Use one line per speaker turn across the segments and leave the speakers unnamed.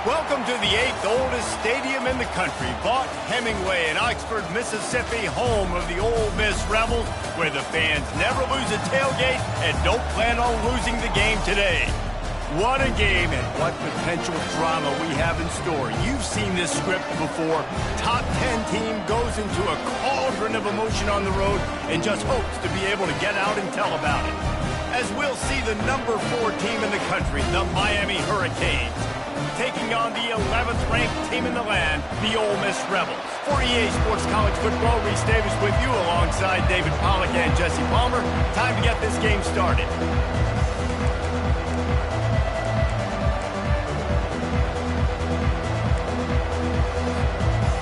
Welcome to the 8th oldest stadium in the country, Vaught Hemingway in Oxford, Mississippi, home of the Ole Miss Rebels, where the fans never lose a tailgate and don't plan on losing the game today. What a game and what potential drama we have in store. You've seen this script before. Top 10 team goes into a cauldron of emotion on the road and just hopes to be able to get out and tell about it. As we'll see the number 4 team in the country, the Miami Hurricanes, taking on the 11th ranked team in the land, the Ole Miss Rebels. For EA Sports College Football, Reese Davis with you alongside David Pollack and Jesse Palmer. Time to get this game started.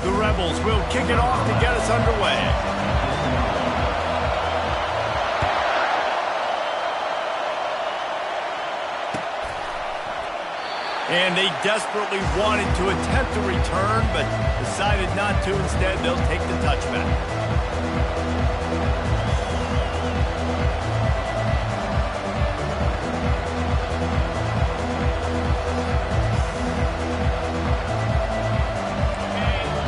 The Rebels will kick it off to get us underway. And they desperately wanted to attempt a return, but decided not to. Instead, they'll take the touchback.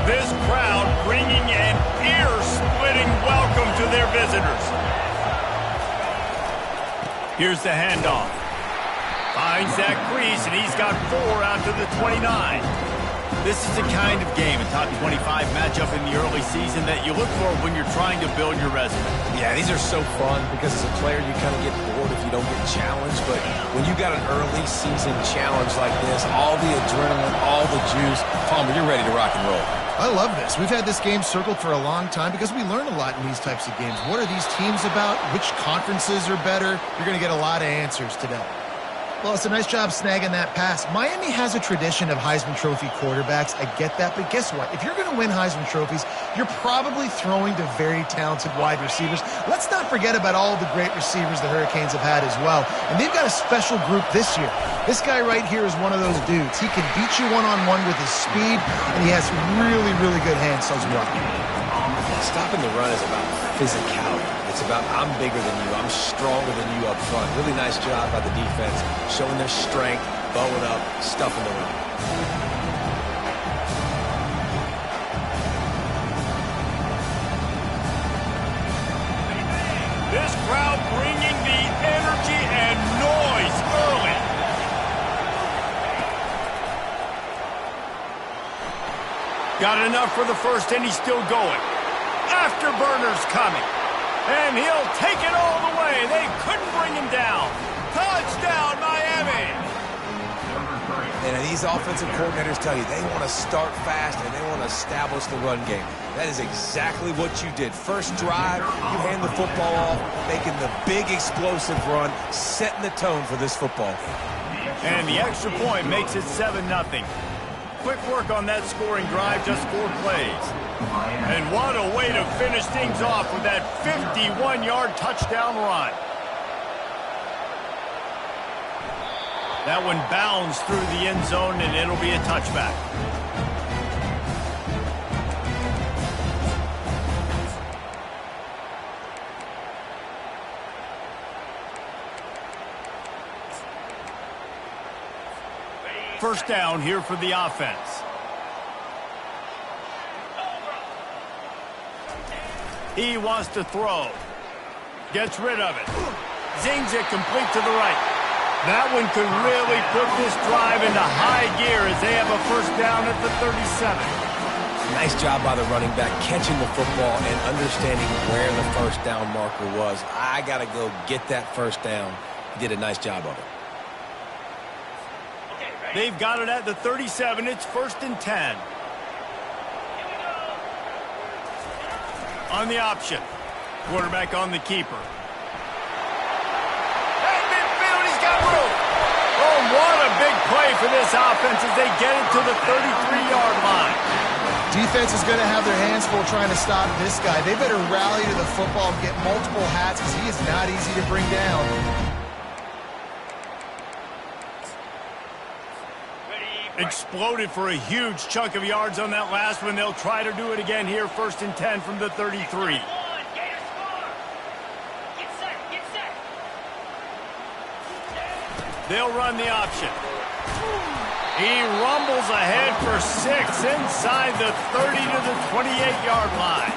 This crowd bringing an ear-splitting welcome to their visitors. Here's the handoff. Finds that crease, and he's got 4 out to the 29. This is the kind of game, a top 25 matchup in the early season that you look for when you're trying to build your resume.
Yeah, these are so fun because as a player, you kind of get bored if you don't get challenged. But when you got an early season challenge like this, all the adrenaline, all the juice, Palmer, you're ready to rock and roll.
I love this. We've had this game circled for a long time because we learn a lot in these types of games. What are these teams about? Which conferences are better? You're going to get a lot of answers today. Well, it's a nice job snagging that pass. Miami has a tradition of Heisman Trophy quarterbacks. I get that, but guess what? If you're going to win Heisman Trophies, you're probably throwing to very talented wide receivers. Let's not forget about all the great receivers the Hurricanes have had as well. And they've got a special group this year. This guy right here is one of those dudes. He can beat you one-on-one with his speed, and he has really, really good hands as well.
Stopping the run is about physicality. It's about I'm bigger than you, I'm stronger than you up front. Really nice job by the defense, showing their strength, bowing up, stuffing the run.
This crowd bringing the energy and noise early. Got enough for the first, and he's still going. Afterburners coming. And he'll take it all the way. They couldn't bring him down. Touchdown, Miami.
And these offensive coordinators tell you they want to start fast and they want to establish the run game. That is exactly what you did. First drive, you hand the football off, making the big explosive run, setting the tone for this football.
And the extra point makes it 7-0. Quick work on that scoring drive, just 4 plays. And what a way to finish things off with that 51-yard touchdown run. That one bounds through the end zone, and it'll be a touchback. First down here for the offense. He wants to throw. Gets rid of it. Zings it complete to the right. That one could really put this drive into high gear as they have a first down at the 37.
Nice job by the running back, catching the football and understanding where the first down marker was. I got to go get that first down. He did a nice job of it.
They've got it at the 37. It's 1st and 10. On the option. Quarterback on the keeper. At midfield, he's got room. Oh, what a big play for this offense as they get it to the 33-yard line.
Defense is going to have their hands full trying to stop this guy. They better rally to the football and get multiple hats because he is not easy to bring down.
Exploded for a huge chunk of yards on that last one. They'll try to do it again here, 1st and 10 from the 33. They'll run the option. He rumbles ahead for 6 inside the 30 to the 28-yard line.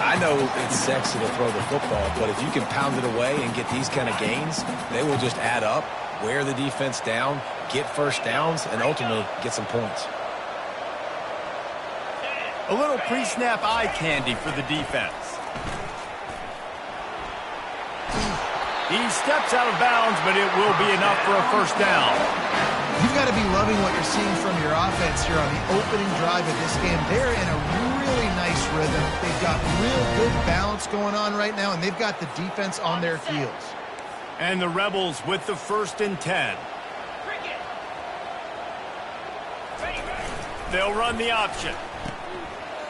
I know it's sexy to throw the football, but if you can pound it away and get these kind of gains, they will just add up, wear the defense down, get first downs, and ultimately get some points.
A little pre-snap eye candy for the defense. He steps out of bounds, but it will be enough for a first down.
You've got to be loving what you're seeing from your offense here on the opening drive of this game. They're in a really nice rhythm. They've got real good balance going on right now, and they've got the defense on their heels.
And the Rebels with the 1st and 10. They'll run the option.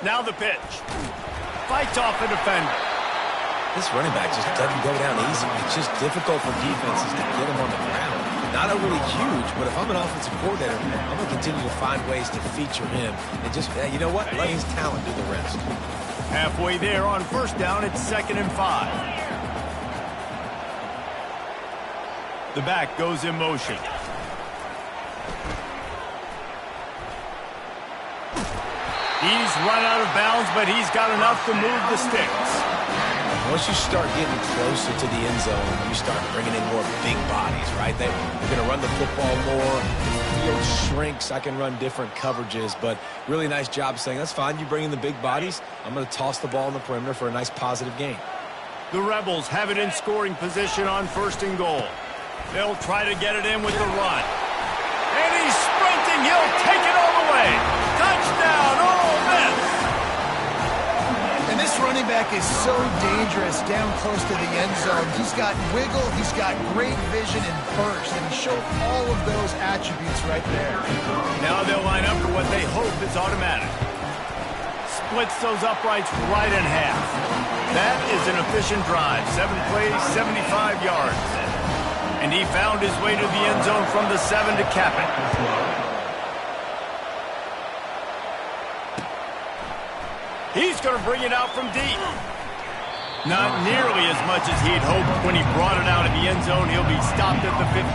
Now the pitch. Fights off a defender.
This running back just doesn't go down easy. It's just difficult for defenses to get him on the ground. Not overly huge, but if I'm an offensive coordinator, I'm going to continue to find ways to feature him. And just, you know what? Let his talent do the rest.
Halfway there on first down, it's 2nd and 5. The back goes in motion. He's run out of bounds, but he's got enough to move the sticks.
Once you start getting closer to the end zone, you start bringing in more big bodies, right? They're going to run the football more. The field shrinks. I can run different coverages, but really nice job saying, that's fine. You bring in the big bodies. I'm going to toss the ball in the perimeter for a nice positive gain.
The Rebels have it in scoring position on 1st and goal. They'll try to get it in with the run. And he's sprinting. He'll take it all the way. Touchdown, Ole Miss.
And this running back is so dangerous down close to the end zone. He's got wiggle, he's got great vision and burst, and he showed all of those attributes right there.
Now they'll line up for what they hope is automatic. Splits those uprights right in half. That is an efficient drive. 7 plays, 75 yards. And he found his way to the end zone from the 7 to cap it. He's going to bring it out from deep. Not nearly as much as he'd hoped when he brought it out of the end zone. He'll be stopped at the 15.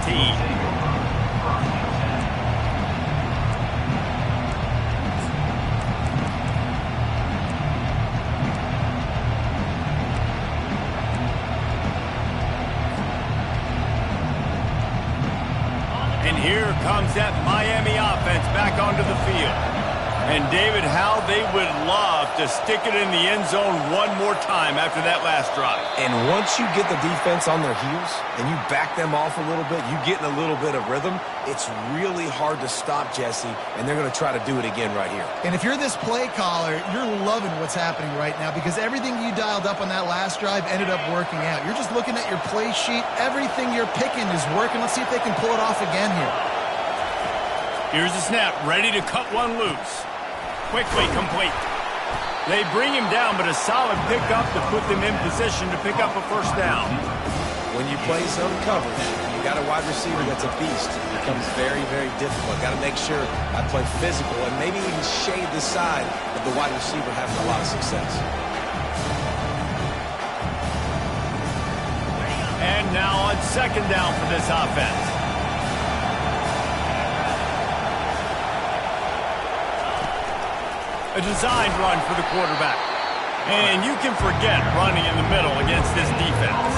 And here comes that Miami offense back onto the field. And, David, how they would love to stick it in the end zone one more time after that last drive.
And once you get the defense on their heels and you back them off a little bit, you get in a little bit of rhythm, it's really hard to stop, Jesse, and they're going to try to do it again right here.
And if you're this play caller, you're loving what's happening right now because everything you dialed up on that last drive ended up working out. You're just looking at your play sheet. Everything you're picking is working. Let's see if they can pull it off again here.
Here's the snap, ready to cut one loose. Quickly complete. They bring him down, but a solid pickup to put them in position to pick up a first down.
When you play zone coverage, you got a wide receiver that's a beast. It becomes very, very difficult. Got to make sure I play physical and maybe even shade the side of the wide receiver having a lot of success.
And now on 2nd down for this offense. A designed run for the quarterback. And you can forget running in the middle against this defense.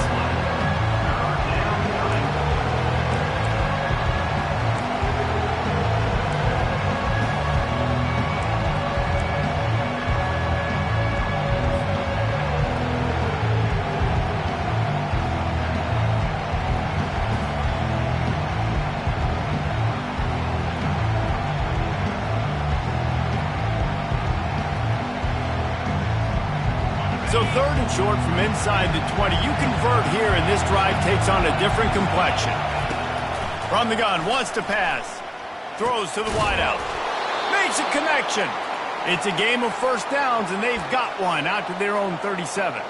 So 3rd and short from inside the 20. You convert here, and this drive takes on a different complexion. From the gun, wants to pass. Throws to the wideout. Makes a connection. It's a game of first downs, and they've got one out to their own 37.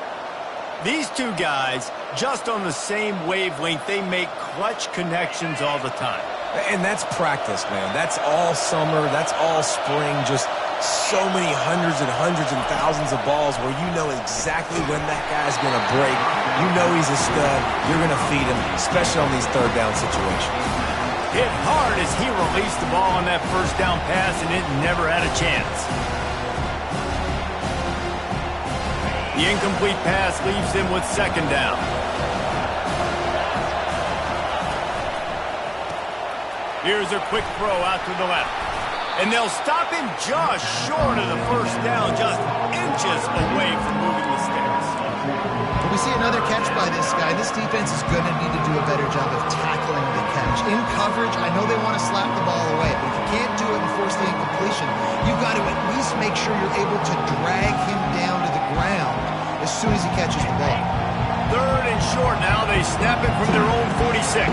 These two guys, just on the same wavelength, they make clutch connections all the time.
And that's practice, man. That's all summer. That's all spring. Just so many hundreds and thousands of balls where you know exactly when that guy's going to break. You know he's a stud. You're going to feed him, especially on these 3rd down situations.
hit hard as he released the ball on that first down pass, and it never had a chance. The incomplete pass leaves him with second down. Here's a quick throw out to the left. And they'll stop him just short of the first down, just inches away from moving the sticks.
When we see another catch by this guy, this defense is going to need to do a better job of tackling the catch. In coverage, I know they want to slap the ball away, but if you can't do it and force the incompletion, you've got to at least make sure you're able to drag him down to the ground as soon as he catches the ball.
Third and short now. They snap it from their own 46.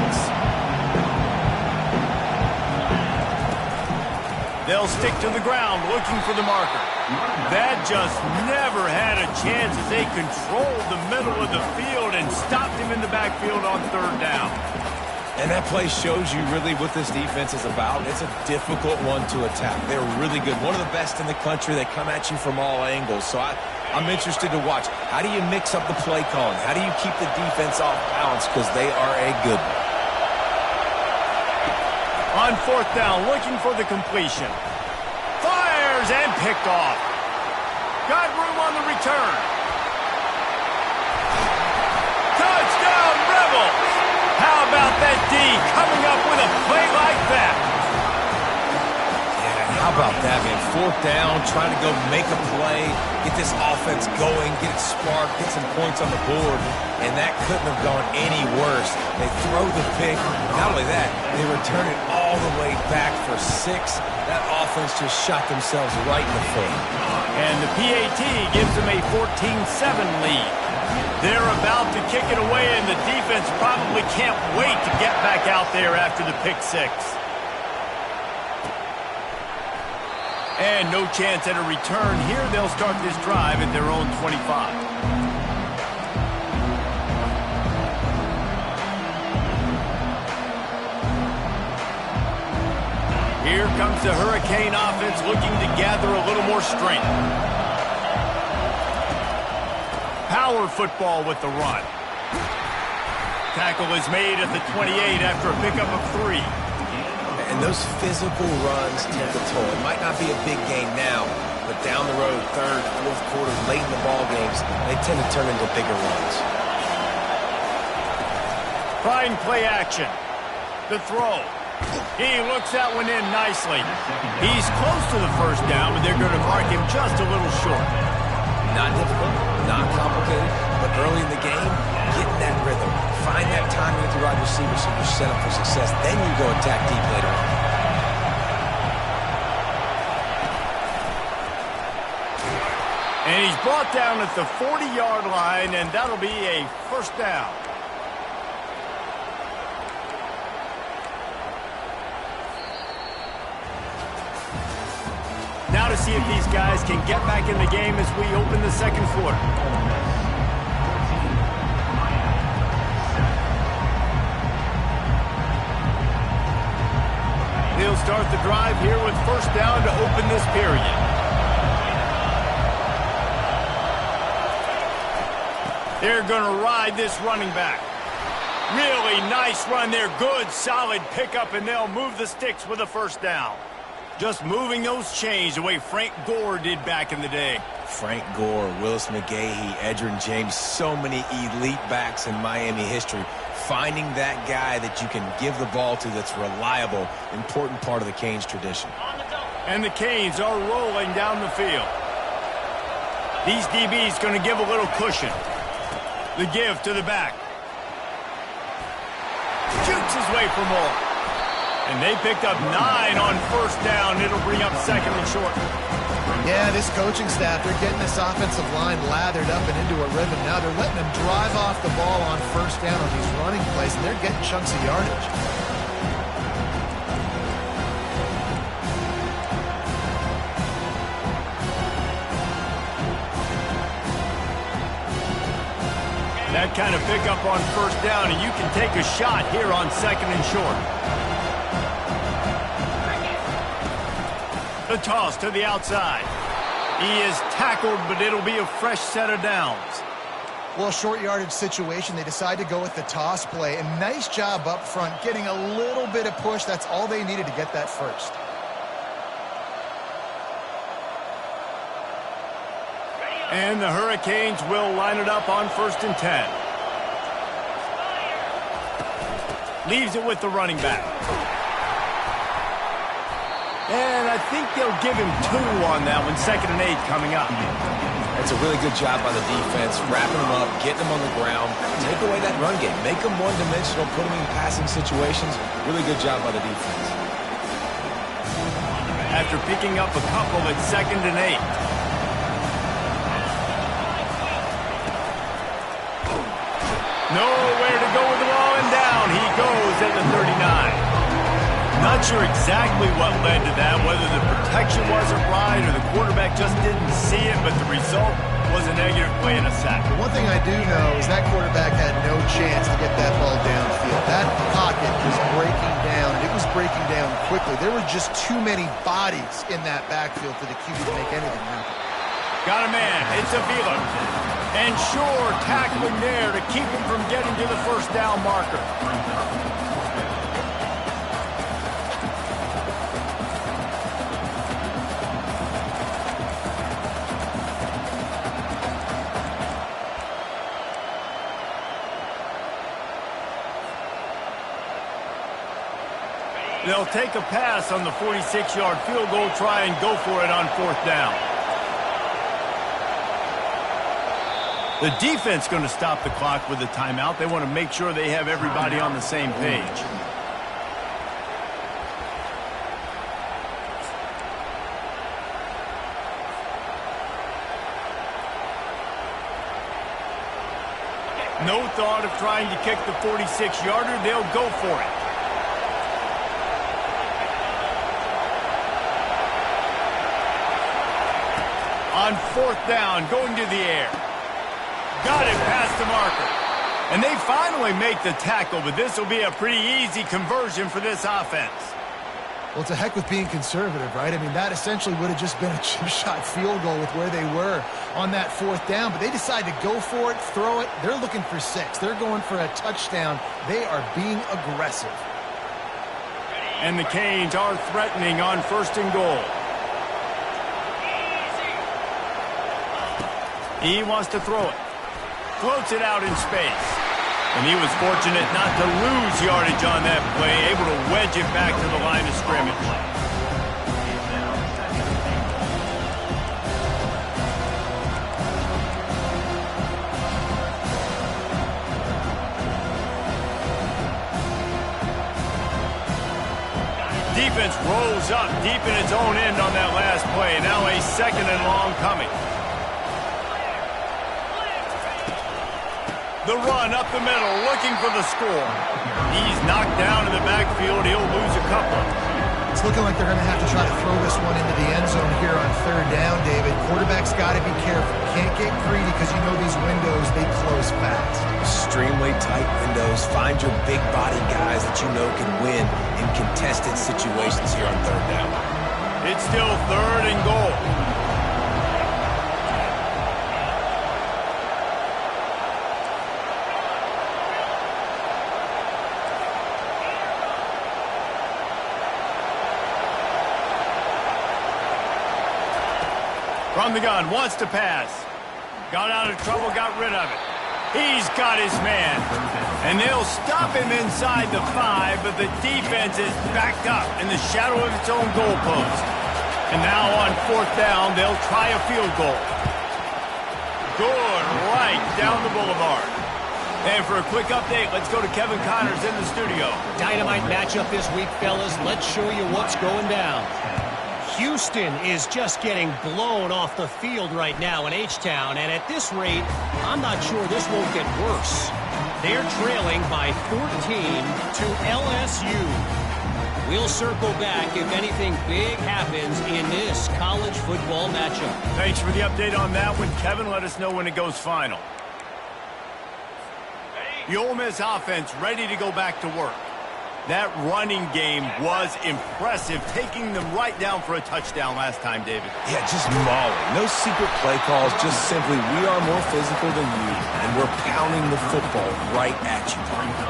They'll stick to the ground looking for the marker. That just never had a chance as they controlled the middle of the field and stopped him in the backfield on third down.
And that play shows you really what this defense is about. It's a difficult one to attack. They're really good. One of the best in the country. They come at you from all angles. So I'm interested to watch. How do you mix up the play calling? How do you keep the defense off balance? Because they are a good one.
On fourth down, looking for the completion. Fires and picked off. Got room on the return. Touchdown, Rebels! How about that D coming up with a play like that?
Yeah, how about that, man? Fourth down, trying to go make a play, get this offense going, get it sparked, get some points on the board, and that couldn't have gone any worse. They throw the pick. Not only that, they return it all the way back for 6. That offense just shot themselves right in the foot.
And the PAT gives them a 14-7 lead. They're about to kick it away, and the defense probably can't wait to get back out there after the pick 6. And no chance at a return here. They'll start this drive at their own 25. Here comes the Hurricane offense looking to gather a little more strength. Power football with the run. Tackle is made at the 28 after a pickup of 3.
And those physical runs take a toll. It might not be a big game now, but down the road, third, fourth quarter, late in the ball games, they tend to turn into bigger runs.
Fine play action. The throw. He looks that one in nicely. He's close to the first down, but they're going to mark him just a little short.
Not difficult, not complicated, but early in the game, getting that rhythm. Find that timing with your wide receiver so you're set up for success. Then you go attack deep later on.
And he's brought down at the 40-yard line, and that'll be a first down. Now to see if these guys can get back in the game as we open the second quarter. He'll start the drive here with first down to open this period. They're going to ride this running back. Really nice run there. Good, solid pickup, and they'll move the sticks with a first down. Just moving those chains the way Frank Gore did back in the day.
Frank Gore, Willis McGahee, Edgerrin James, so many elite backs in Miami history. Finding that guy that you can give the ball to that's reliable, important part of the Canes tradition.
And the Canes are rolling down the field. These DBs going to give a little cushion. The give to the back. Shoots his way for more. And they picked up 9 on first down. It'll bring up second and short.
Yeah, this coaching staff, they're getting this offensive line lathered up and into a rhythm now. They're letting them drive off the ball on first down on these running plays, and they're getting chunks of yardage.
That kind of pickup on first down, and you can take a shot here on second and short. The toss to the outside. He is tackled, but it'll be a fresh set of downs.
Well, short yardage situation, they decide to go with the toss play. And nice job up front, getting a little bit of push. That's all they needed to get that first.
And the Hurricanes will line it up on 1st and 10. Leaves it with the running back. And I think they'll give him 2 on that one. 2nd and 8 coming up.
That's a really good job by the defense, wrapping them up, getting them on the ground. Take away that run game. Make them one-dimensional, put them in passing situations. Really good job by the defense.
After picking up a couple at 2nd and 8. Nowhere to go with the ball, and down he goes at the 39. Not sure exactly what led to that, whether the protection wasn't right or the quarterback just didn't see it, but the result was a negative play and a sack.
The one thing I do know is that quarterback had no chance to get that ball downfield. That pocket was breaking down, and it was breaking down quickly. There were just too many bodies in that backfield for the QB to make anything happen.
Got a man. It's Avila. And sure, tackling there to keep him from getting to the 1st down marker. They'll take a pass on the 46-yard field goal, try and go for it on 4th down. The defense going to stop the clock with a timeout. They want to make sure they have everybody on the same page. No thought of trying to kick the 46-yarder. They'll go for it. On 4th down, going to the air. Got it past the marker. And they finally make the tackle, but this will be a pretty easy conversion for this offense.
Well, it's a heck with being conservative, right? I mean, that essentially would have just been a chip shot field goal with where they were on that 4th down, but they decide to go for it, throw it. They're looking for 6. They're going for a touchdown. They are being aggressive.
And the Canes are threatening on 1st and goal. He wants to throw it. Floats it out in space. And he was fortunate not to lose yardage on that play, able to wedge it back to the line of scrimmage. Defense rolls up deep in its own end on that last play. Now a 2nd and long coming. The run up the middle, looking for the score. He's knocked down in the backfield. He'll lose a couple.
It's looking like they're going to have to try to throw this one into the end zone here on 3rd down, David. Quarterback's got to be careful. Can't get greedy because you know these windows, they close fast.
Extremely tight windows. Find your big body guys that you know can win in contested situations here on 3rd down.
It's still 3rd and goal. From the gun, wants to pass. Got out of trouble, got rid of it. He's got his man. And they'll stop him inside the 5, but the defense is backed up in the shadow of its own goalpost. And now on 4th down, they'll try a field goal. Good, right down the boulevard. And for a quick update, let's go to Kevin Connors in the studio.
Dynamite matchup this week, fellas. Let's show you what's going down. Houston is just getting blown off the field right now in H-Town, and at this rate, I'm not sure this won't get worse. They're trailing by 14 to LSU. We'll circle back if anything big happens in this college football matchup.
Thanks for the update on that one, Kevin. Let us know when it goes final. The Ole Miss offense ready to go back to work. That running game was impressive, taking them right down for a touchdown last time, David.
Yeah, just mauling. No secret play calls, just simply we are more physical than you, and we're pounding the football right at you.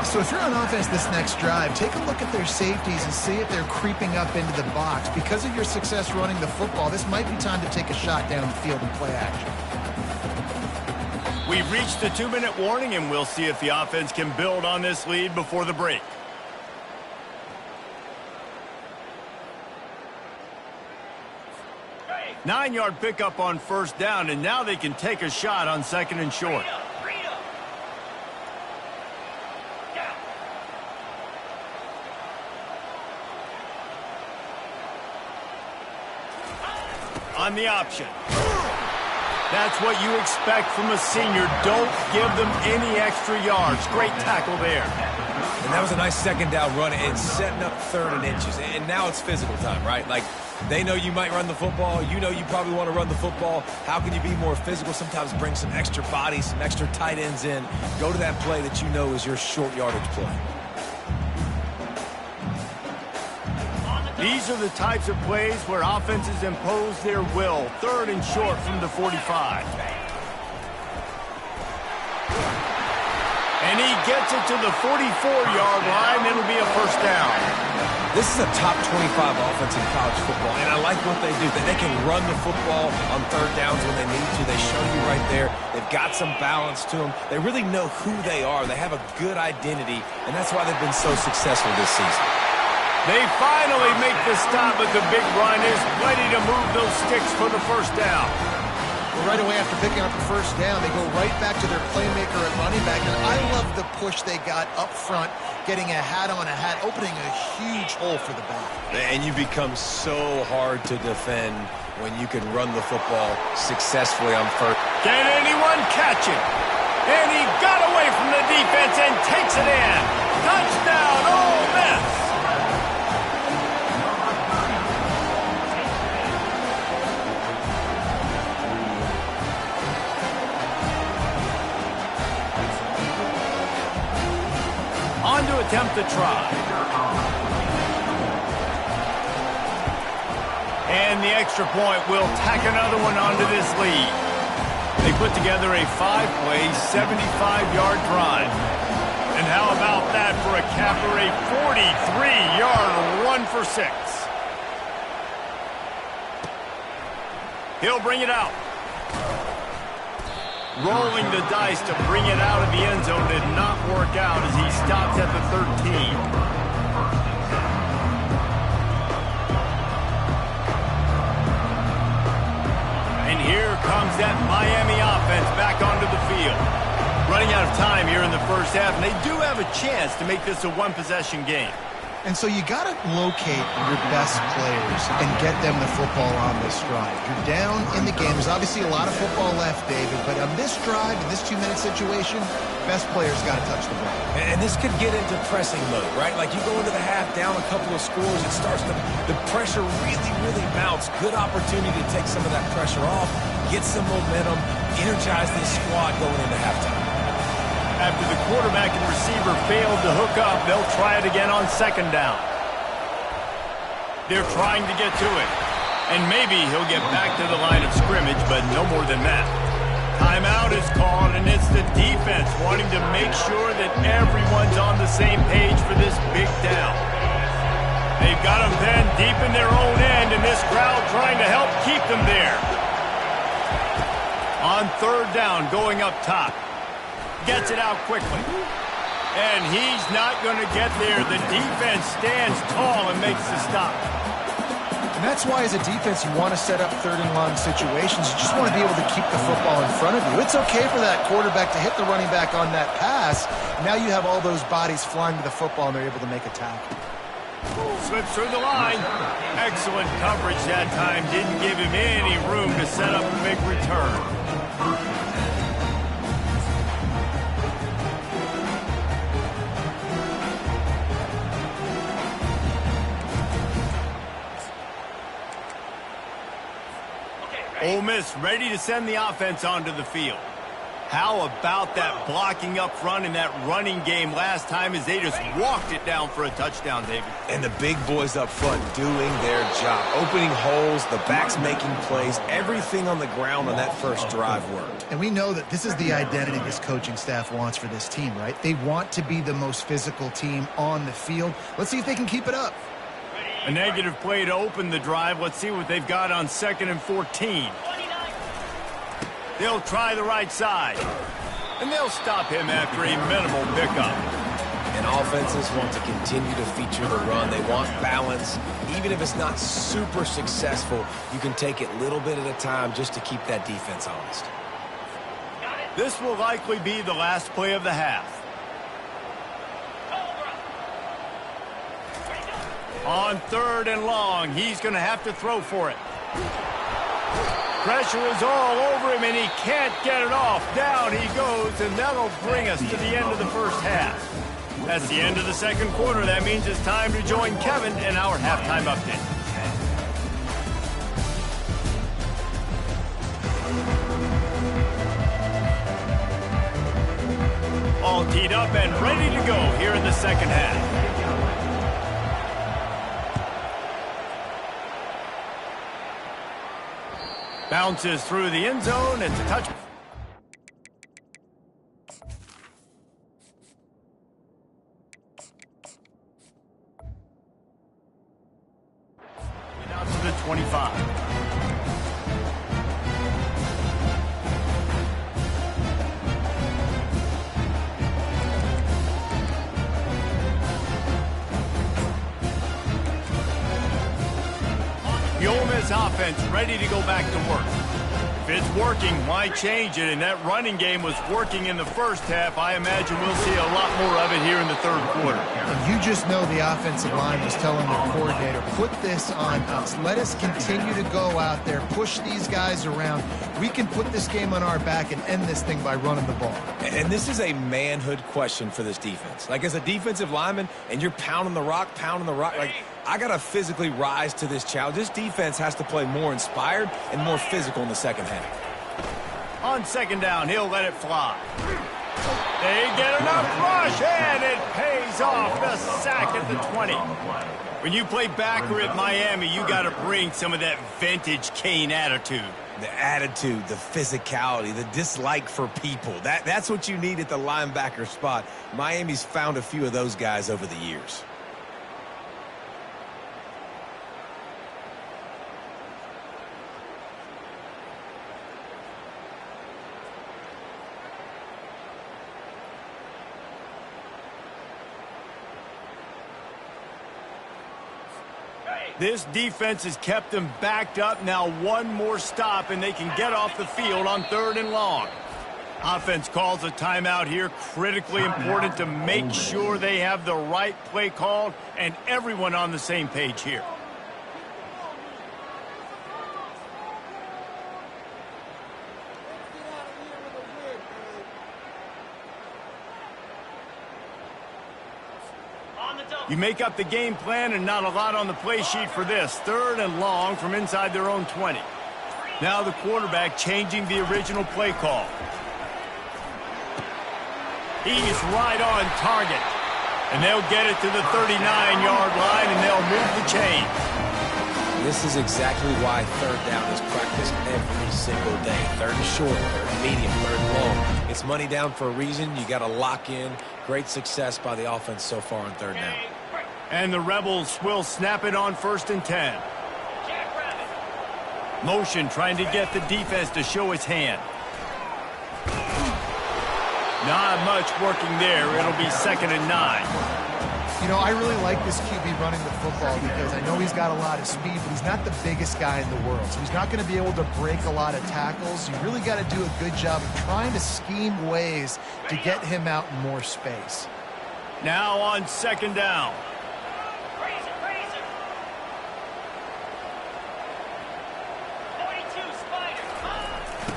So if you're on offense this next drive, take a look at their safeties and see if they're creeping up into the box. Because of your success running the football, this might be time to take a shot down the field and play action.
We've reached the 2-minute warning, and we'll see if the offense can build on this lead before the break. Nine-yard pickup on first down, and now they can take a shot on second and short. On the option. That's what you expect from a senior. Don't give them any extra yards. Great tackle there.
And that was a nice second down run and setting up third and inches. And now it's physical time, right? Like, they know you might run the football. You know you probably want to run the football. How can you be more physical? Sometimes bring some extra bodies, some extra tight ends in. Go to that play that you know is your short yardage play.
These are the types of plays where offenses impose their will. Third and short from the 45. And he gets it to the 44-yard line. It'll be a first down.
This is a top 25 offense in college football, and I like what they do. They can run the football on third downs when they need to. They show you right there. They've got some balance to them. They really know who they are. They have a good identity, and that's why they've been so successful this season.
They finally make the stop, but the big run is plenty to move those sticks for the first down.
Well, right away after picking up the first down, they go right back to their playmaker at running back. And I love the push they got up front, getting a hat on a hat, opening a huge hole for the back.
And you become so hard to defend when you can run the football successfully on first.
Can anyone catch it? And he got away from the defense and takes it in. Touchdown, Ole Miss! On to attempt the try. And the extra point will tack another one onto this lead. They put together a 5-play, 75-yard drive. And how about that for a capper, a 43-yard run for 6. He'll bring it out. Rolling the dice to bring it out of the end zone did not work out as he stops at the 13. And here comes that Miami offense back onto the field. Running out of time here in the first half, and they do have a chance to make this a one-possession game.
And so you got to locate your best players and get them the football on this drive. You're down in the game. There's obviously a lot of football left, David, but on this drive, in this 2-minute situation, best players got to touch the ball.
And this could get into pressing mode, right? Like you go into the half down a couple of scores, it starts to, the pressure really mounts. Good opportunity to take some of that pressure off, get some momentum, energize this squad going into halftime.
After the quarterback and receiver failed to hook up, they'll try it again on second down. They're trying to get to it. And maybe he'll get back to the line of scrimmage, but no more than that. Timeout is called, and it's the defense wanting to make sure that everyone's on the same page for this big down. They've got them then deep in their own end, and this crowd trying to help keep them there. On third down, going up top. Gets it out quickly. And he's not going to get there. The defense stands tall and makes the stop.
And that's why, as a defense, you want to set up third and long situations. You just want to be able to keep the football in front of you. It's okay for that quarterback to hit the running back on that pass. Now you have all those bodies flying to the football, and they're able to make a tackle.
Slips through the line. Excellent coverage that time. Didn't give him any room to set up a big return. Ole Miss ready to send the offense onto the field. How about that blocking up front and that running game last time as they just walked it down for a touchdown, David?
And the big boys up front doing their job. Opening holes, the backs making plays, everything on the ground on that first drive worked.
And we know that this is the identity this coaching staff wants for this team, right? They want to be the most physical team on the field. Let's see if they can keep it up.
A negative play to open the drive. Let's see what they've got on 2nd and 14. They'll try the right side. And they'll stop him after a minimal pickup.
And offenses want to continue to feature the run. They want balance. Even if it's not super successful, you can take it little bit at a time just to keep that defense honest.
This will likely be the last play of the half. On 3rd and long, he's going to have to throw for it. Pressure is all over him, and he can't get it off. Down he goes, and that'll bring us to the end of the first half. That's the end of the second quarter. That means it's time to join Kevin in our halftime update. All teed up and ready to go here in the second half. Bounces through the end zone. It's a touch. Out to the 25. The Ole Miss offense ready to go back to work. If it's working, why change it? And that running game was working in the first half. I imagine we'll see a lot more of it here in the third quarter.
And you just know the offensive line was telling their coordinator, put this on us. Let us continue to go out there, push these guys around. We can put this game on our back and end this thing by running the ball.
And this is a manhood question for this defense. Like, as a defensive lineman, and you're pounding the rock, like, I got to physically rise to this challenge. This defense has to play more inspired and more physical in the second half.
On 2nd down, he'll let it fly. They get enough rush, and it pays off. The sack at the 20. When you play backer at Miami, you got to bring some of that vintage Kane attitude.
The attitude, the physicality, the dislike for people. That's what you need at the linebacker spot. Miami's found a few of those guys over the years.
This defense has kept them backed up. Now one more stop, and they can get off the field on 3rd and long. Offense calls a timeout here. Critically important to make sure they have the right play called and everyone on the same page here. You make up the game plan and not a lot on the play sheet for this. 3rd and long from inside their own 20. Now the quarterback changing the original play call. He's right on target. And they'll get it to the 39-yard line, and they'll move the chain.
This is exactly why 3rd down is practiced every single day. 3rd and short, 3rd and medium, 3rd and long. It's money down for a reason. You got to lock in. Great success by the offense so far on 3rd down.
And the Rebels will snap it on 1st and 10. Motion trying to get the defense to show his hand. Not much working there. It'll be 2nd and 9.
You know, I really like this QB running the football because I know he's got a lot of speed, but he's not the biggest guy in the world. So he's not going to be able to break a lot of tackles. You really got to do a good job of trying to scheme ways to get him out in more space.
Now on 2nd down.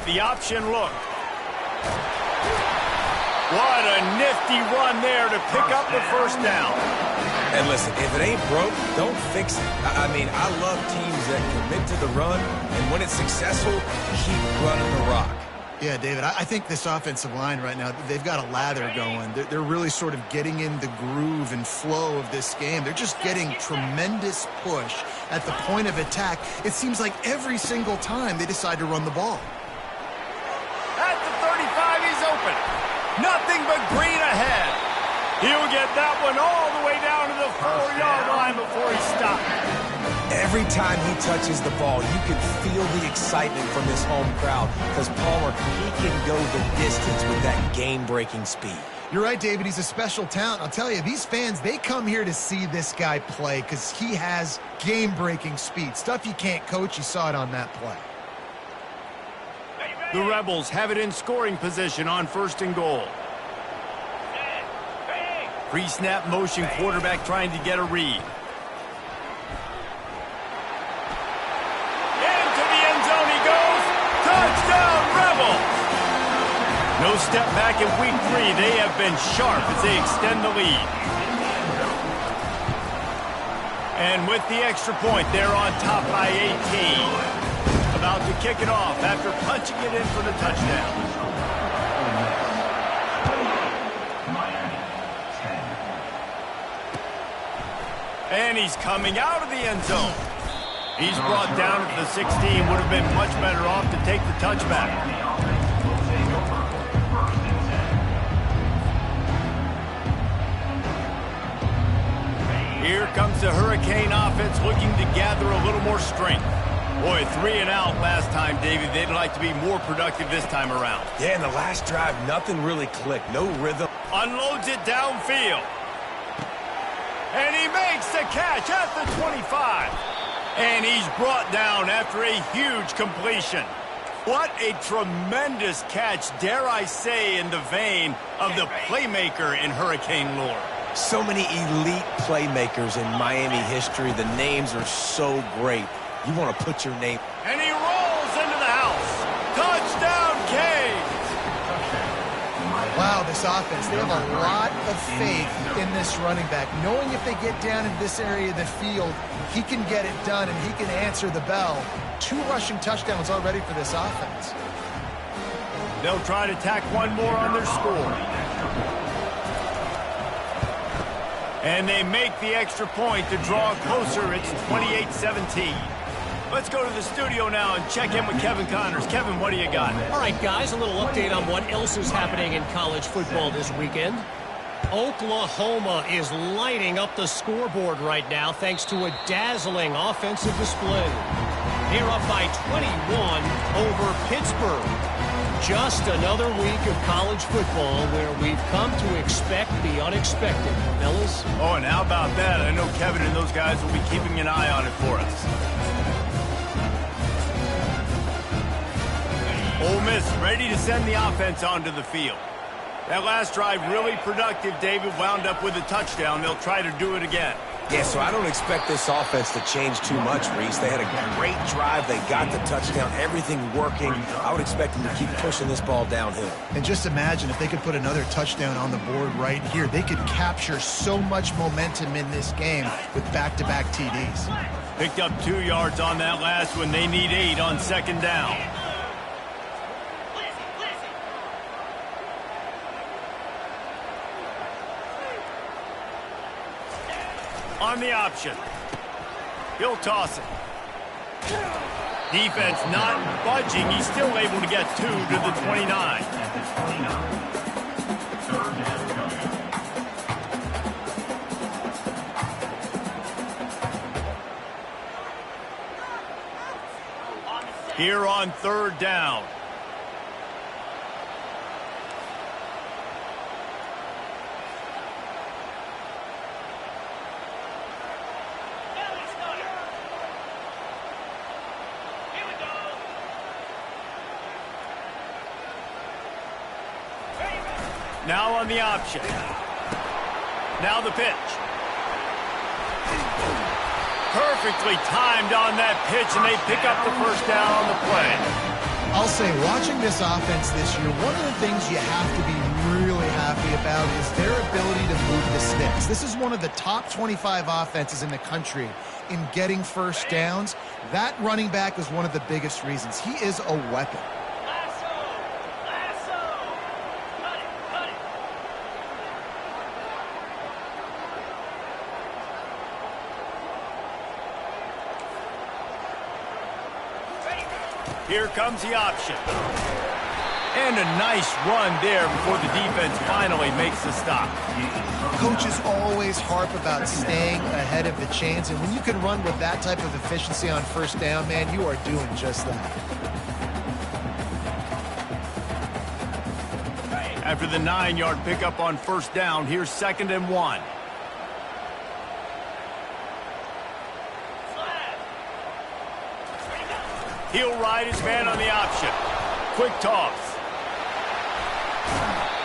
The option look. What a nifty run there to pick up the 1st down.
And listen, if it ain't broke, don't fix it. I mean, I love teams that commit to the run, and when it's successful, keep running the rock.
Yeah, David, I think this offensive line right now, they've got a lather going. They're really sort of getting in the groove and flow of this game. They're just getting tremendous push at the point of attack. It seems like every single time they decide to run the ball.
At the 35, he's open. Nothing but green ahead. He'll get that one all the way down to the 4-yard line before he stops.
Every time he touches the ball, you can feel the excitement from this home crowd because Palmer, he can go the distance with that game-breaking speed.
You're right, David. He's a special talent. I'll tell you, these fans, they come here to see this guy play because he has game-breaking speed. Stuff you can't coach. You saw it on that play.
The Rebels have it in scoring position on 1st and goal. Pre-snap motion quarterback trying to get a read. Touchdown, Rebels! No step back in week 3. They have been sharp as they extend the lead. And with the extra point, they're on top by 18. About to kick it off after punching it in for the touchdown. And he's coming out of the end zone. He's brought down at the 16. Would have been much better off to take the touchback. Here comes the Hurricane offense looking to gather a little more strength. Boy, 3 and out last time, David. They'd like to be more productive this time around.
Yeah, in the last drive, nothing really clicked. No rhythm.
Unloads it downfield. And he makes the catch at the 25. And he's brought down after a huge completion. What a tremendous catch, dare I say, in the vein of the playmaker in Hurricane lore.
So many elite playmakers in Miami history. The names are so great. You want to put your name.
And he rolls into the house. Touchdown, Canes!
Wow, this offense, they have a lot of faith in this running back, knowing if they get down in this area of the field, he can get it done and he can answer the bell. 2 rushing touchdowns already for this offense.
They'll try to tack one more on their score. And they make the extra point to draw closer. It's 28-17. Let's go to the studio now and check in with Kevin Connors. Kevin, what do you got?
All right, guys, a little update on what else is happening in college football this weekend. Oklahoma is lighting up the scoreboard right now thanks to a dazzling offensive display. They're up by 21 over Pittsburgh. Just another week of college football where we've come to expect the unexpected, fellas.
Oh, and how about that? I know Kevin and those guys will be keeping an eye on it for us. Ole Miss ready to send the offense onto the field. That last drive really productive. David wound up with a touchdown. They'll try to do it again.
Yeah, so I don't expect this offense to change too much, Reese. They had a great drive. They got the touchdown. Everything working. I would expect them to keep pushing this ball downhill.
And just imagine if they could put another touchdown on the board right here. They could capture so much momentum in this game with back-to-back TDs.
Picked up 2 yards on that last one. They need 8 on 2nd down. On the option. He'll toss it. Defense not budging. He's still able to get 2 to the 29. Here on 3rd down. Now on the option. Now the pitch. Perfectly timed on that pitch, and they pick up the 1st down on the play.
I'll say, watching this offense this year, one of the things you have to be really happy about is their ability to move the sticks. This is one of the top 25 offenses in the country in getting 1st downs. That running back is one of the biggest reasons. He is a weapon.
Here comes the option. And a nice run there before the defense finally makes the stop.
Coaches always harp about staying ahead of the chains, and when you can run with that type of efficiency on first down, man, you are doing just that.
After the 9-yard pickup on first down, here's 2nd and 1. He'll ride his man on the option. Quick toss.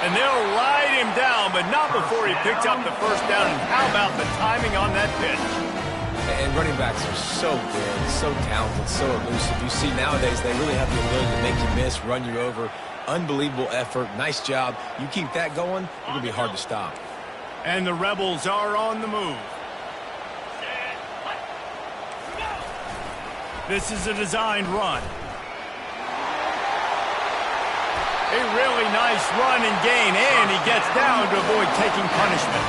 And they'll ride him down, but not before he picks up the first down. And how about the timing on that pitch?
And running backs are so good, so talented, so elusive. You see nowadays they really have the ability to make you miss, run you over. Unbelievable effort. Nice job. You keep that going, it's going to be hard to stop.
And the Rebels are on the move. This is a designed run. A really nice run and gain, and he gets down to avoid taking punishment.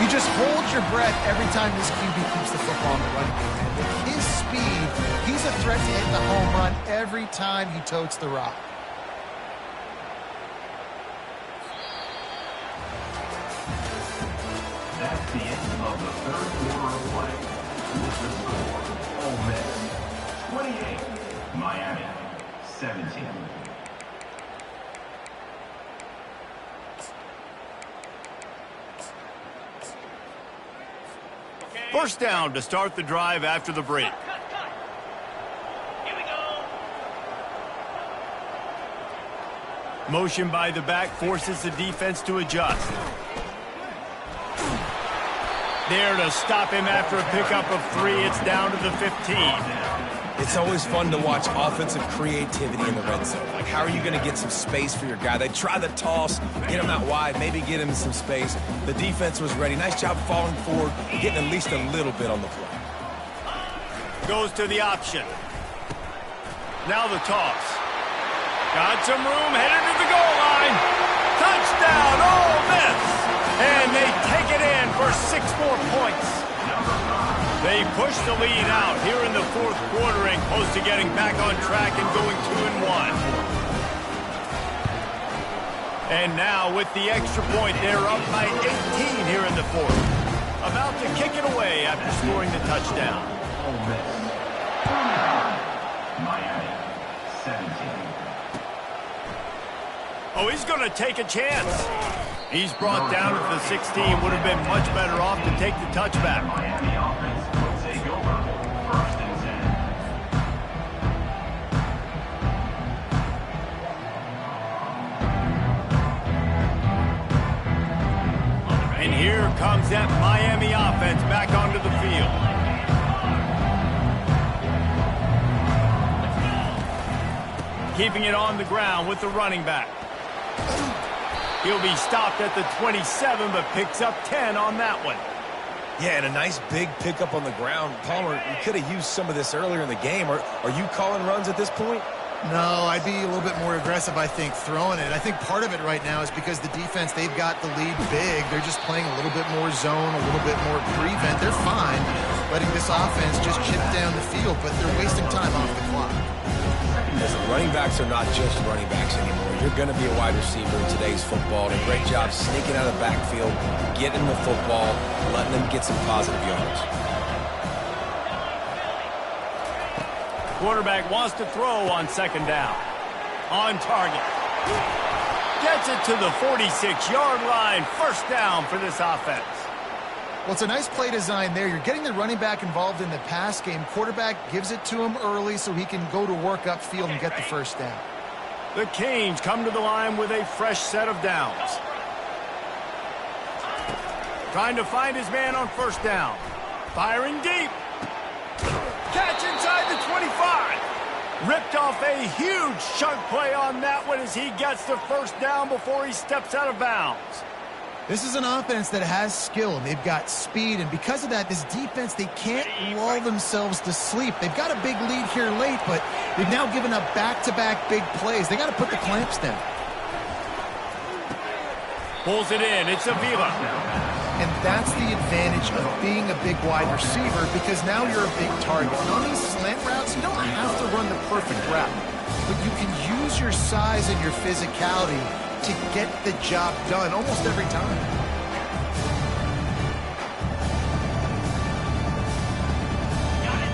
You just hold your breath every time this QB keeps the football in the running game. And with his speed, he's a threat to hit the home run every time he totes the rock.
That's the end of the third quarter of play. With the score, Ole Miss 28, Miami 17.
First down to start the drive after the break.
Here we go.
Motion by the back forces the defense to adjust. There to stop him after a pickup of 3. It's down to the 15.
It's always fun to watch offensive creativity in the red zone. Like, how are you going to get some space for your guy? They try the toss, get him out wide, maybe get him some space. The defense was ready. Nice job falling forward, getting at least a little bit on the play.
Goes to the option. Now the toss. Got some room, headed to the goal line. Touchdown, Ole Miss! And they take it in for 6 more points. They push the lead out here in the fourth quarter and close to getting back on track and going 2-1. And now with the extra point, they're up by 18 here in the fourth. About to kick it away after scoring the touchdown.
Ole Miss 29, Miami 17.
Oh, he's going to take a chance. He's brought down at the 16. Would have been much better off to take the touchback.
Miami offense will take over 1st and 10.
And here comes that Miami offense back onto the field. Keeping it on the ground with the running back. He'll be stopped at the 27, but picks up 10 on that one.
Yeah, and a nice big pickup on the ground. Palmer, you could have used some of this earlier in the game. Are you calling runs at this point?
No, I'd be a little bit more aggressive, I think, throwing it. I think part of it right now is because the defense, they've got the lead big. They're just playing a little bit more zone, a little bit more prevent. They're fine letting this offense just chip down the field, but they're wasting time off the clock.
Listen, running backs are not just running backs anymore. You're going to be a wide receiver in today's football. And a great job sneaking out of the backfield, getting the football, letting them get some positive yards.
Quarterback wants to throw on 2nd down. On target. Gets it to the 46-yard line. 1st down for this offense.
Well, it's a nice play design there. You're getting the running back involved in the pass game. Quarterback gives it to him early so he can go to work upfield and get the 1st down.
The Canes come to the line with a fresh set of downs. Trying to find his man on 1st down. Firing deep. Catch inside the 25. Ripped off a huge chunk play on that one as he gets the 1st down before he steps out of bounds.
This is an offense that has skill, and they've got speed, and because of that, this defense, they can't lull themselves to sleep. They've got a big lead here late, but they've now given up back-to-back big plays. They got to put the clamps down.
Pulls it in. It's Avila.
And that's the advantage of being a big wide receiver, because now you're a big target. And on these slant routes, you don't have to run the perfect route, but you can use your size and your physicality to get the job done almost every time.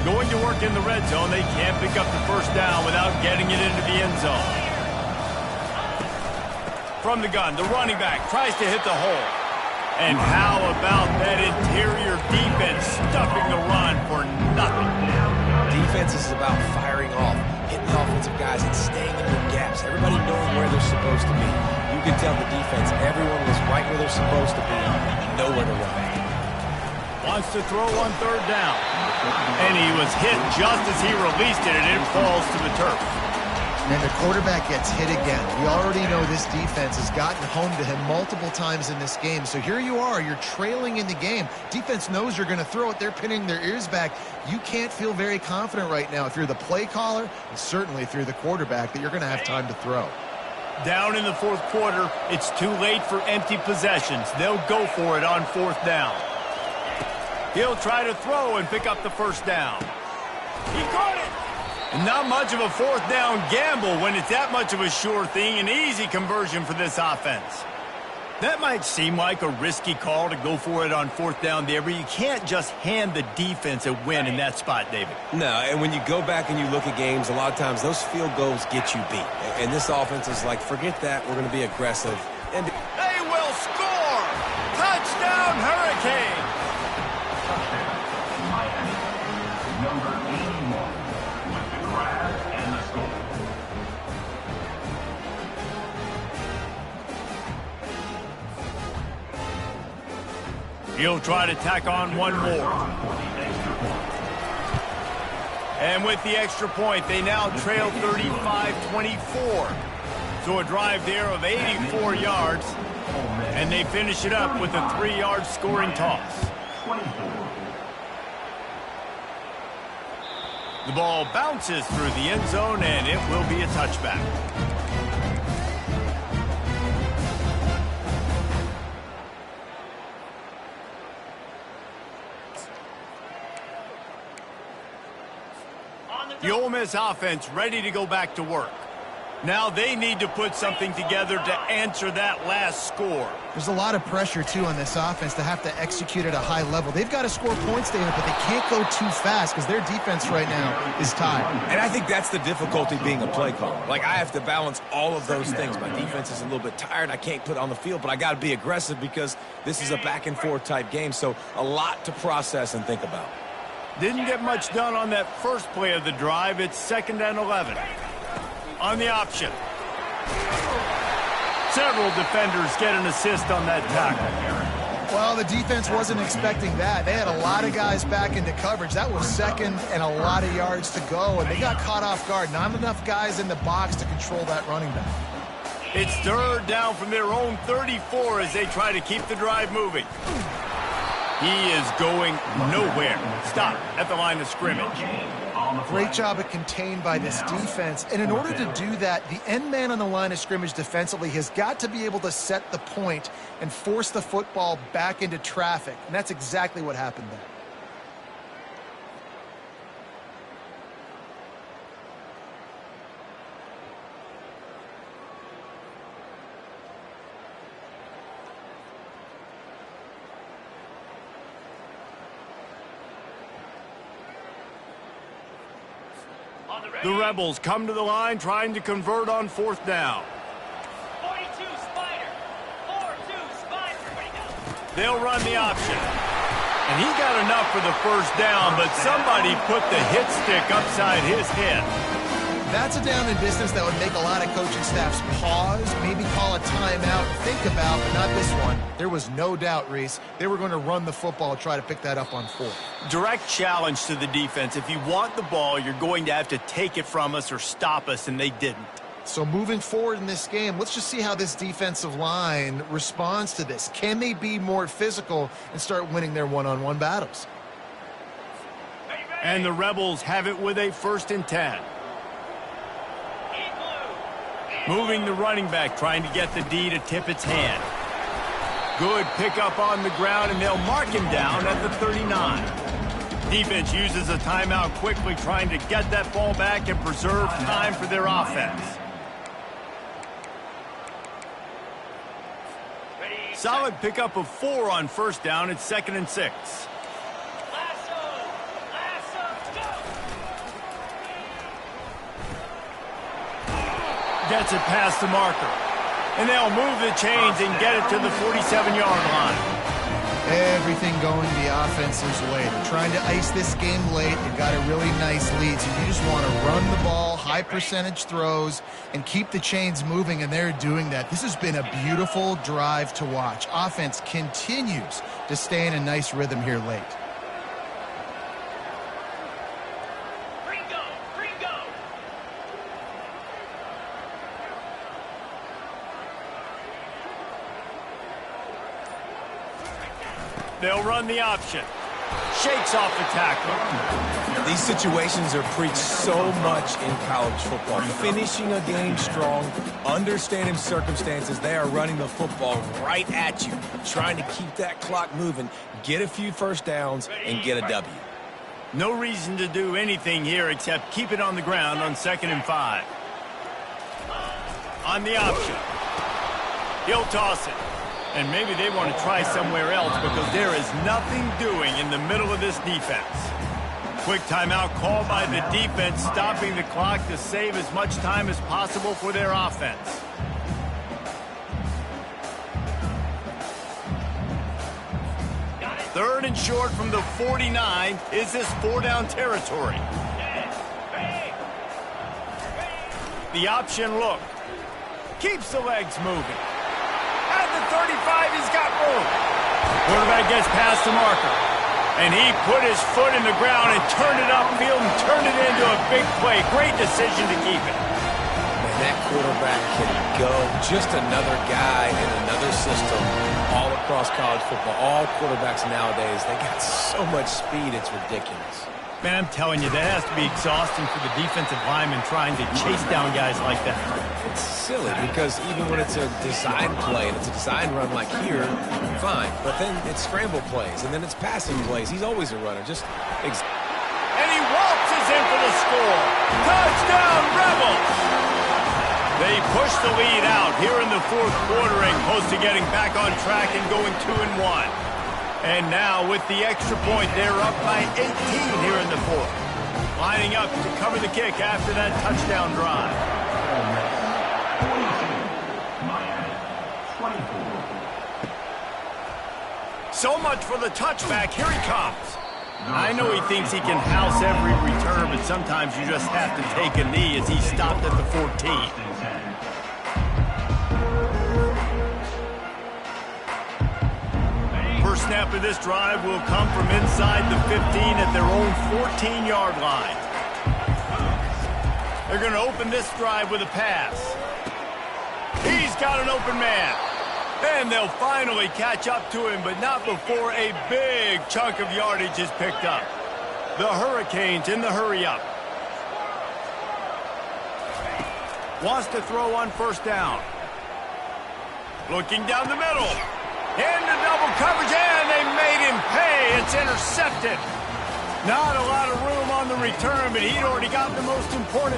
Going to work in the red zone, they can't pick up the first down without getting it into the end zone. From the gun, the running back tries to hit the hole. And how about that interior defense stuffing the run for nothing?
Defense is about firing off, hitting the offensive guys, and staying in their gaps. Everybody knowing where they're supposed to be. You can tell the defense, everyone was right where they're supposed to be, nowhere to run.
Wants to throw on third down. And he was hit just as he released it, and it falls to the turf.
And the quarterback gets hit again. We already know this defense has gotten home to him multiple times in this game. So here you are, you're trailing in the game. Defense knows you're going to throw it. They're pinning their ears back. You can't feel very confident right now if you're the play caller, and certainly if you're the quarterback, that you're going to have time to throw.
Down in the fourth quarter, it's too late for empty possessions. They'll go for it on fourth down. He'll try to throw and pick up the first down. He caught it! Not much of a fourth down gamble when it's that much of a sure thing. An easy conversion for this offense. That might seem like a risky call to go for it on fourth down there, but you can't just hand the defense a win in that spot, David.
No, and when you go back and you look at games, a lot of times those field goals get you beat. And this offense is like, forget that, we're going to be aggressive. And
they will score! Touchdown, Hurricane!
Miami. Number 81 with the grab and the score.
He'll try to tack on one more. And with the extra point, they now trail 35-24. So a drive there of 84 yards, and they finish it up with a 3-yard scoring toss. The ball bounces through the end zone, and it will be a touchback. The Ole Miss offense ready to go back to work. Now they need to put something together to answer that last score.
There's a lot of pressure, too, on this offense to have to execute at a high level. They've got to score points, David, but they can't go too fast because their defense right now is tired.
And I think that's the difficulty being a play caller. Like, I have to balance all of those things. My defense is a little bit tired. I can't put it on the field, but I got to be aggressive because this is a back-and-forth type game, so a lot to process and think about.
Didn't get much done on that first play of the drive. It's 2nd and 11. On the option. Several defenders get an assist on that tackle.
Well, the defense wasn't expecting that. They had a lot of guys back into coverage. That was 2nd and a lot of yards to go, and they got caught off guard. Not enough guys in the box to control that running back.
It's 3rd down from their own 34 as they try to keep the drive moving. He is going nowhere. Stop at the line of scrimmage.
Great job at contained by this defense. And in order to do that, the end man on the line of scrimmage defensively has got to be able to set the point and force the football back into traffic. And that's exactly what happened there.
The Rebels come to the line trying to convert on 4th down.
42 Spider. 4-2 Spider.
They'll run the option. And he got enough for the first down, but somebody put the hit stick upside his head.
That's a down and distance that would make a lot of coaching staffs pause, maybe call a timeout, think about, but not this one. There was no doubt, Reese, they were going to run the football and try to pick that up on 4th.
Direct challenge to the defense. If you want the ball, you're going to have to take it from us or stop us, and they didn't.
So moving forward in this game, let's just see how this defensive line responds to this. Can they be more physical and start winning their one-on-one battles?
And the Rebels have it with a 1st and 10. Moving the running back, trying to get the D to tip its hand. Good pickup on the ground, and they'll mark him down at the 39. Defense uses a timeout quickly, trying to get that ball back and preserve time for their offense. Solid pickup of 4 on first down. It's 2nd and 6. Gets it past the marker. And they'll move the chains and get it to the 47-yard line.
Everything going the offense's way. They're trying to ice this game late. They've got a really nice lead, so you just want to run the ball, high percentage throws, and keep the chains moving, and they're doing that. This has been a beautiful drive to watch. Offense continues to stay in a nice rhythm here late.
They'll run the option. Shakes off the tackle.
These situations are preached so much in college football. Finishing a game strong, understanding circumstances. They are running the football right at you, trying to keep that clock moving, get a few first downs, and get a W.
No reason to do anything here except keep it on the ground on 2nd and 5. On the option. He'll toss it. And maybe they want to try somewhere else because there is nothing doing in the middle of this defense. Quick timeout called by the defense, stopping the clock to save as much time as possible for their offense. Third and short from the 49. Is this 4-down territory? The option look. Keeps the legs moving. At the 35, he's got room. Quarterback gets past the marker. And he put his foot in the ground and turned it upfield and turned it into a big play. Great decision to keep it.
Man, that quarterback can go. Just another guy in another system all across college football. All quarterbacks nowadays, they got so much speed, it's ridiculous.
Man, I'm telling you, that has to be exhausting for the defensive lineman trying to chase down guys like that.
It's silly because even when it's a design play and it's a design run like here, fine. But then it's scramble plays and then it's passing plays. He's always a runner.
And he waltzes in for the score. Touchdown, Rebels! They push the lead out here in the 4th quarter and close to getting back on track and going 2-1. And now with the extra point, they're up by 18 here in the 4th. Lining up to cover the kick after that touchdown drive. So much for the touchback. Here he comes. I know he thinks he can house every return, but sometimes you just have to take a knee as he stopped at the 14. First snap of this drive will come from inside the 15 at their own 14-yard line. They're going to open this drive with a pass. He's got an open man. And they'll finally catch up to him, but not before a big chunk of yardage is picked up. The Hurricanes in the hurry-up. Wants to throw on first down. Looking down the middle. Into double coverage, and they made him pay. It's intercepted. Not a lot of room on the return, but he'd already got the most important